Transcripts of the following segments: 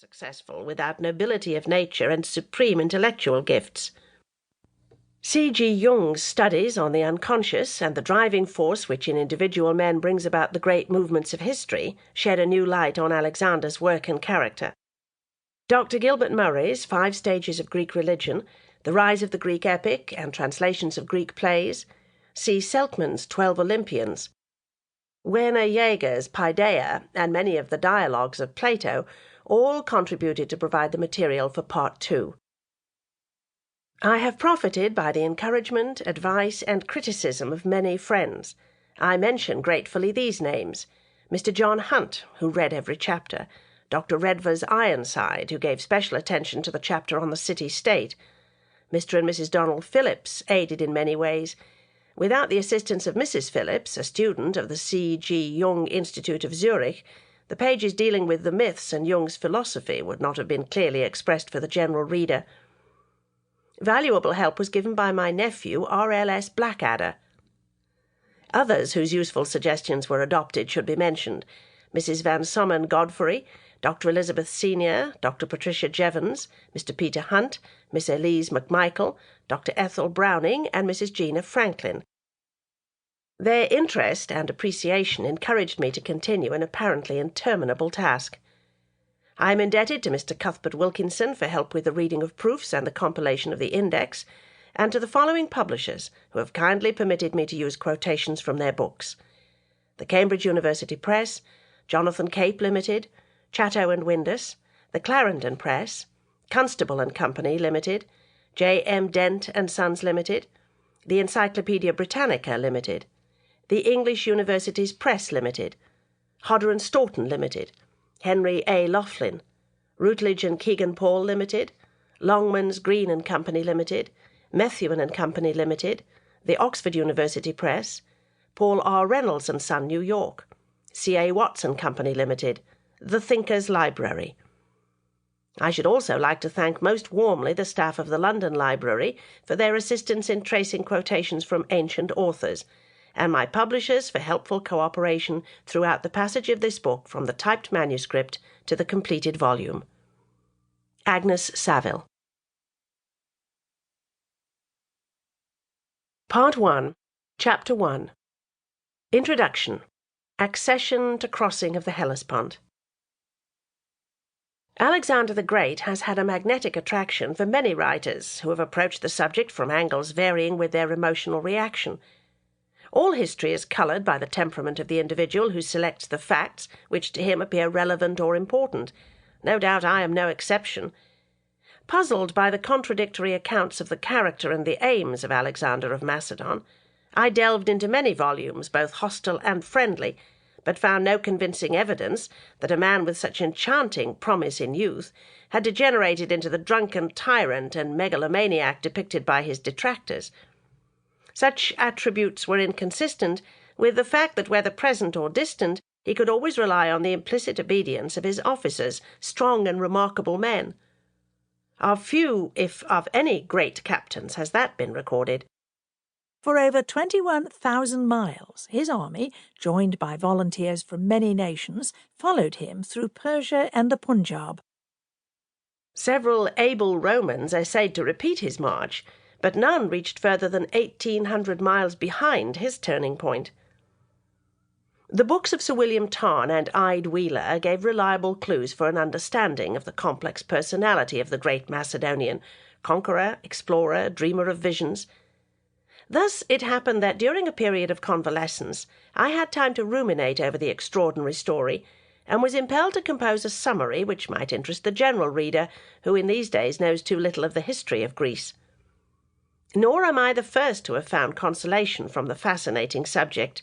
successful without nobility of nature and supreme intellectual gifts. C.G. Jung's studies on the unconscious and the driving force which in individual men brings about the great movements of history shed a new light on Alexander's work and character. Dr. Gilbert Murray's 5 Stages of Greek Religion, The Rise of the Greek Epic, and translations of Greek plays, C. Selkman's 12 Olympians, Werner Jaeger's Paideia, and many of the dialogues of Plato all contributed to provide the material for Part 2. I have profited by the encouragement, advice, and criticism of many friends. I mention gratefully these names: Mr. John Hunt, who read every chapter; Dr. Redvers Ironside, who gave special attention to the chapter on the city-state; Mr. and Mrs. Donald Phillips, aided in many ways. Without the assistance of Mrs. Phillips, a student of the C.G. Jung Institute of Zurich, the pages dealing with the myths and Jung's philosophy would not have been clearly expressed for the general reader. Valuable help was given by my nephew, R.L.S. Blackadder. Others whose useful suggestions were adopted should be mentioned: Mrs. Van Sommen Godfrey, Dr. Elizabeth Senior, Dr. Patricia Jevons, Mr. Peter Hunt, Miss Elise McMichael, Dr. Ethel Browning, and Mrs. Gina Franklin. Their interest and appreciation encouraged me to continue an apparently interminable task. I am indebted to Mr. Cuthbert Wilkinson for help with the reading of proofs and the compilation of the index, and to the following publishers, who have kindly permitted me to use quotations from their books: the Cambridge University Press, Jonathan Cape Limited, Chatto and Windus, the Clarendon Press, Constable and Company Limited, J. M. Dent and Sons Limited, the Encyclopaedia Britannica Limited, the English Universities Press Limited, Hodder and Stoughton Limited, Henry A. Laughlin, Routledge and Kegan Paul Limited, Longmans Green and Company Limited, Methuen and Company Limited, the Oxford University Press, Paul R. Reynolds and Son, New York, C. A. Watts and Company Limited, the Thinkers' Library. I should also like to thank most warmly the staff of the London Library for their assistance in tracing quotations from ancient authors, and my publishers for helpful cooperation throughout the passage of this book from the typed manuscript to the completed volume. Agnes Savill. Part 1, Chapter 1. Introduction. Accession to crossing of the Hellespont. Alexander the Great has had a magnetic attraction for many writers who have approached the subject from angles varying with their emotional reaction. All history is coloured by the temperament of the individual who selects the facts which to him appear relevant or important. No doubt I am no exception. Puzzled by the contradictory accounts of the character and the aims of Alexander of Macedon, I delved into many volumes, both hostile and friendly, but found no convincing evidence that a man with such enchanting promise in youth had degenerated into the drunken tyrant and megalomaniac depicted by his detractors. Such attributes were inconsistent with the fact that, whether present or distant, he could always rely on the implicit obedience of his officers, strong and remarkable men. Of few, if of any, great captains has that been recorded. For over 21,000 miles, his army, joined by volunteers from many nations, followed him through Persia and the Punjab. Several able Romans essayed to repeat his march, but none reached further than 1,800 miles behind his turning point. The books of Sir William Tarn and Ide Wheeler gave reliable clues for an understanding of the complex personality of the great Macedonian, conqueror, explorer, dreamer of visions. Thus it happened that during a period of convalescence I had time to ruminate over the extraordinary story, and was impelled to compose a summary which might interest the general reader, who in these days knows too little of the history of Greece. Nor am I the first to have found consolation from the fascinating subject.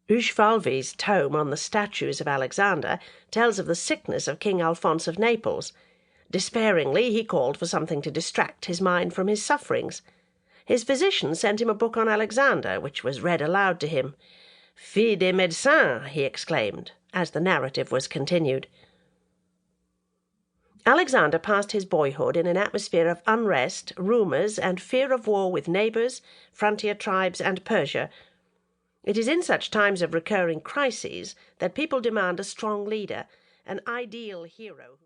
Ushvalvi's tome on the statues of Alexander tells of the sickness of King Alphonse of Naples. Despairingly he called for something to distract his mind from his sufferings. His physician sent him a book on Alexander, which was read aloud to him. "Fille des médecins!" he exclaimed, as the narrative was continued. Alexander passed his boyhood in an atmosphere of unrest, rumours, and fear of war with neighbours, frontier tribes, and Persia. It is in such times of recurring crises that people demand a strong leader, an ideal hero.